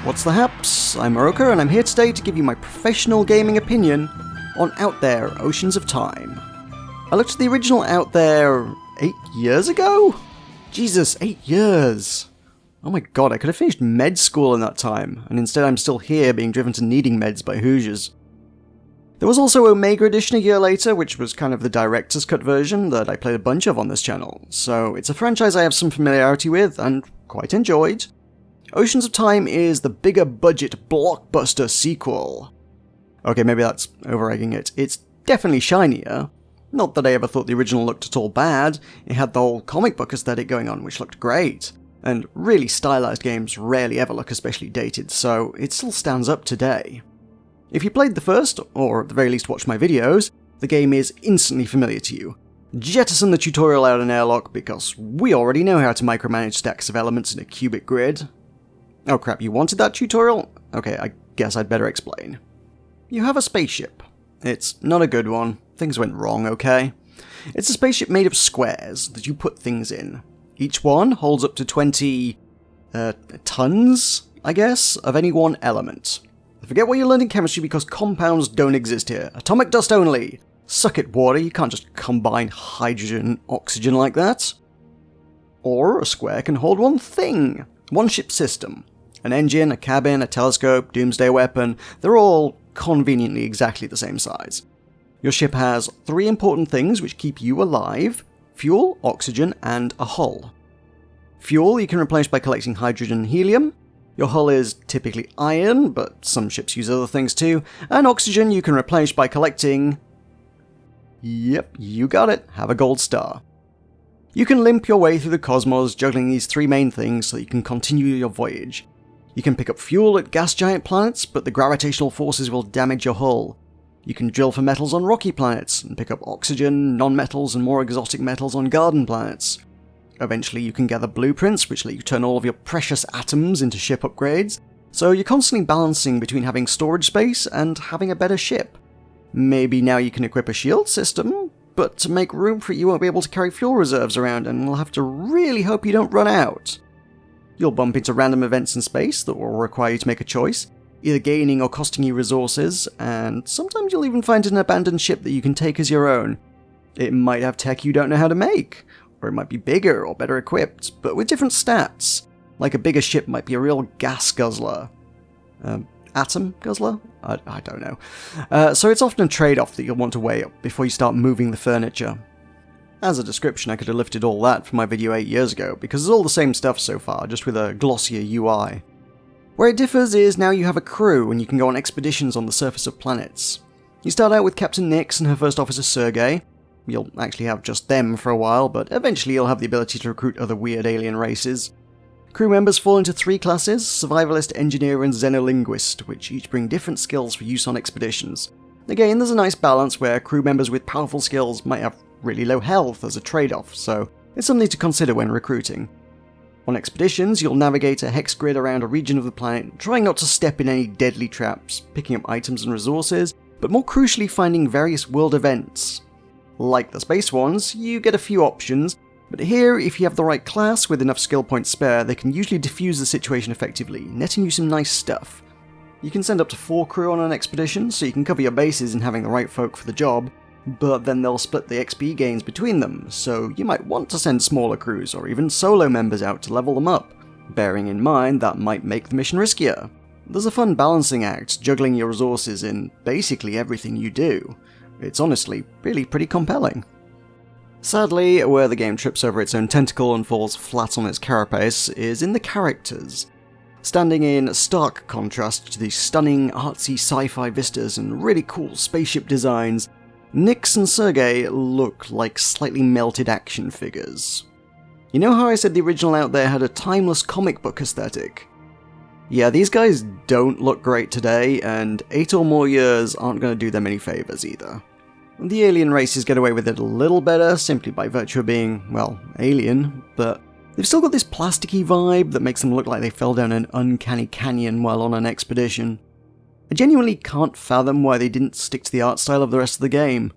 What's the haps? I'm Meroka, and I'm here today to give you my professional gaming opinion on Out There Oceans of Time. I looked at the original Out There 8 years ago? Jesus, 8 years! Oh my god, I could have finished med school in that time, and instead I'm still here being driven to needing meds by Hoosiers. There was also Omega Edition a year later, which was kind of the director's cut version that I played a bunch of on this channel, so it's a franchise I have some familiarity with and quite enjoyed. Oceans of Time is the bigger budget blockbuster sequel. Okay, maybe that's over-egging it. It's definitely shinier. Not that I ever thought the original looked at all bad. It had the whole comic book aesthetic going on, which looked great. And really stylized games rarely ever look especially dated, so it still stands up today. If you played the first, or at the very least watched my videos, the game is instantly familiar to you. Jettison the tutorial out an airlock because we already know how to micromanage stacks of elements in a cubic grid. Oh crap, you wanted that tutorial? Okay, I guess I'd better explain. You have a spaceship. It's not a good one. Things went wrong, okay? It's a spaceship made of squares that you put things in. Each one holds up to 20... tons, I guess, of any one element. Forget what you learned in chemistry because compounds don't exist here. Atomic dust only. Suck it, water, you can't just combine hydrogen and oxygen like that. Or a square can hold one thing. One ship system. An engine, a cabin, a telescope, doomsday weapon, they're all conveniently exactly the same size. Your ship has 3 important things which keep you alive: fuel, oxygen, and a hull. Fuel you can replace by collecting hydrogen and helium. Your hull is typically iron, but some ships use other things too, and oxygen you can replace by collecting... Yep, you got it, have a gold star. You can limp your way through the cosmos juggling these 3 main things so you can continue your voyage. You can pick up fuel at gas giant planets, but the gravitational forces will damage your hull. You can drill for metals on rocky planets, and pick up oxygen, non-metals, and more exotic metals on garden planets. Eventually you can gather blueprints, which let you turn all of your precious atoms into ship upgrades, so you're constantly balancing between having storage space and having a better ship. Maybe now you can equip a shield system, but to make room for it you won't be able to carry fuel reserves around and will have to really hope you don't run out. You'll bump into random events in space that will require you to make a choice, either gaining or costing you resources, and sometimes you'll even find an abandoned ship that you can take as your own. It might have tech you don't know how to make, or it might be bigger or better equipped, but with different stats. Like a bigger ship might be a real gas guzzler. Atom guzzler? I don't know. So it's often a trade-off that you'll want to weigh up before you start moving the furniture. As a description, I could have lifted all that from my video 8 years ago, because it's all the same stuff so far, just with a glossier UI. Where it differs is now you have a crew and you can go on expeditions on the surface of planets. You start out with Captain Nix and her first officer Sergei. You'll actually have just them for a while, but eventually you'll have the ability to recruit other weird alien races. Crew members fall into 3 classes: Survivalist, Engineer, and Xenolinguist, which each bring different skills for use on expeditions. Again, there's a nice balance where crew members with powerful skills might have really low health as a trade-off, so it's something to consider when recruiting. On expeditions, you'll navigate a hex grid around a region of the planet, trying not to step in any deadly traps, picking up items and resources, but more crucially finding various world events. Like the space ones, you get a few options, but here, if you have the right class with enough skill points spare, they can usually defuse the situation effectively, netting you some nice stuff. You can send up to 4 crew on an expedition, so you can cover your bases in having the right folk for the job, but then they'll split the XP gains between them, so you might want to send smaller crews or even solo members out to level them up, bearing in mind that might make the mission riskier. There's a fun balancing act, juggling your resources in basically everything you do. It's honestly really pretty compelling. Sadly, where the game trips over its own tentacle and falls flat on its carapace is in the characters. Standing in stark contrast to these stunning, artsy sci-fi vistas and really cool spaceship designs, Nix and Sergei look like slightly melted action figures. You know how I said the original Out There had a timeless comic book aesthetic? Yeah, these guys don't look great today, and 8 or more years aren't going to do them any favours either. The alien races get away with it a little better, simply by virtue of being, well, alien, but they've still got this plasticky vibe that makes them look like they fell down an uncanny canyon while on an expedition. I genuinely can't fathom why they didn't stick to the art style of the rest of the game.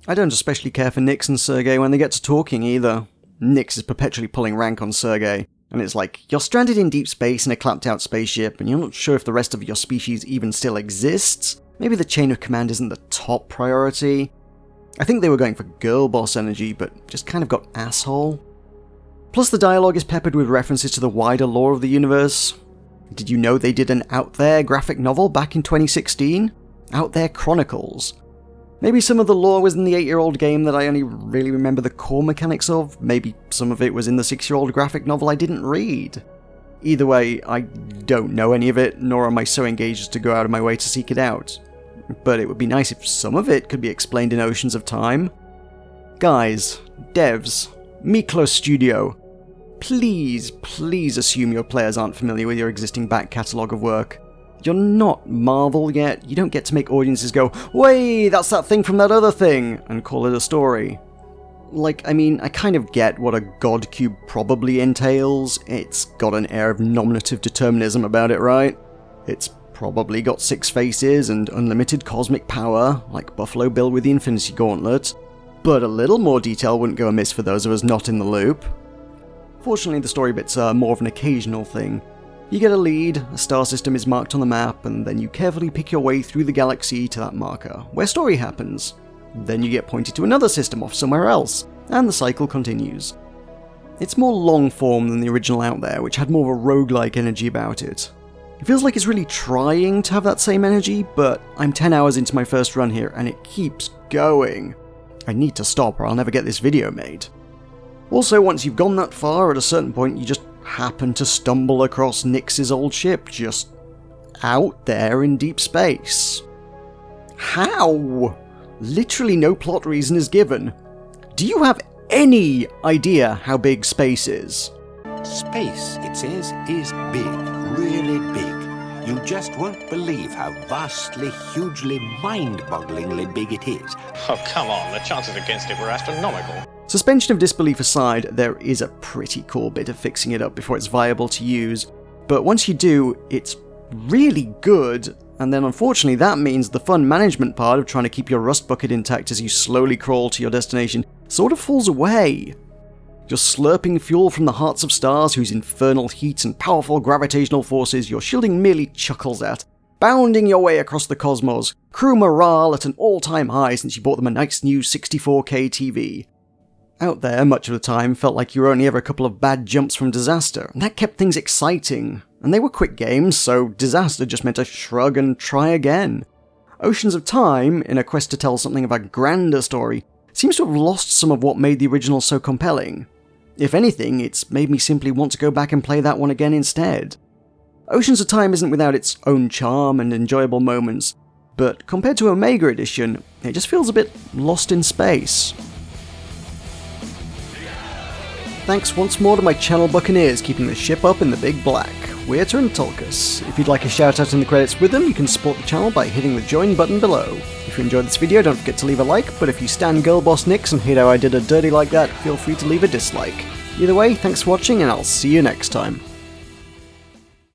I don't especially care for Nix and Sergei when they get to talking either. Nix is perpetually pulling rank on Sergei, And it's like, you're stranded in deep space in a clapped-out spaceship, and you're not sure if the rest of your species even still exists. Maybe the chain of command isn't the top priority. I think they were going for girl boss energy, but just kind of got asshole. Plus the dialogue is peppered with references to the wider lore of the universe. Did you know they did an Out There graphic novel back in 2016? Out There Chronicles. Maybe some of the lore was in the 8-year-old game that I only really remember the core mechanics of. Maybe some of it was in the 6-year-old graphic novel I didn't read. Either way, I don't know any of it, nor am I so engaged as to go out of my way to seek it out. But it would be nice if some of it could be explained in Oceans of Time. Guys, devs, Miklo Studio, please assume your players aren't familiar with your existing back catalogue of work. You're not Marvel yet. You don't get to make audiences go, "Wait, that's that thing from that other thing," and call it a story. Like, I mean, I kind of get what a God Cube probably entails. It's got an air of nominative determinism about it, right? It's probably got 6 faces and unlimited cosmic power, like Buffalo Bill with the Infinity Gauntlet. But a little more detail wouldn't go amiss for those of us not in the loop. Fortunately, the story bits are more of an occasional thing. You get a lead, a star system is marked on the map, and then you carefully pick your way through the galaxy to that marker, where story happens. Then you get pointed to another system off somewhere else, and the cycle continues. It's more long-form than the original Out There, which had more of a roguelike energy about it. It feels like it's really trying to have that same energy, but I'm 10 hours into my first run here, and it keeps going. I need to stop or I'll never get this video made. Also, once you've gone that far, at a certain point you just happen to stumble across Nyx's old ship just out there in deep space. How? Literally no plot reason is given. Do you have any idea how big space is? Space, it says, is big, really big. You just won't believe how vastly, hugely, mind-bogglingly big it is. Oh, come on, the chances against it were astronomical. Suspension of disbelief aside, there is a pretty cool bit of fixing it up before it's viable to use, but once you do, it's really good, and then unfortunately that means the fun management part of trying to keep your rust bucket intact as you slowly crawl to your destination sort of falls away. You're slurping fuel from the hearts of stars whose infernal heat and powerful gravitational forces your shielding merely chuckles at, bounding your way across the cosmos, crew morale at an all-time high since you bought them a nice new 64K TV. Out There, much of the time, felt like you were only ever a couple of bad jumps from disaster, and that kept things exciting. And they were quick games, so disaster just meant a shrug and try again. Oceans of Time, in a quest to tell something of a grander story, seems to have lost some of what made the original so compelling. If anything, it's made me simply want to go back and play that one again instead. Oceans of Time isn't without its own charm and enjoyable moments, but compared to Omega Edition, it just feels a bit lost in space. Thanks once more to my channel Buccaneers keeping the ship up in the big black. We're Tulkus. If you'd like a shout out in the credits with them, you can support the channel by hitting the join button below. If you enjoyed this video, don't forget to leave a like, but if you stan Girl Boss Nyx and hate how I did a dirty like that, feel free to leave a dislike. Either way, thanks for watching and I'll see you next time.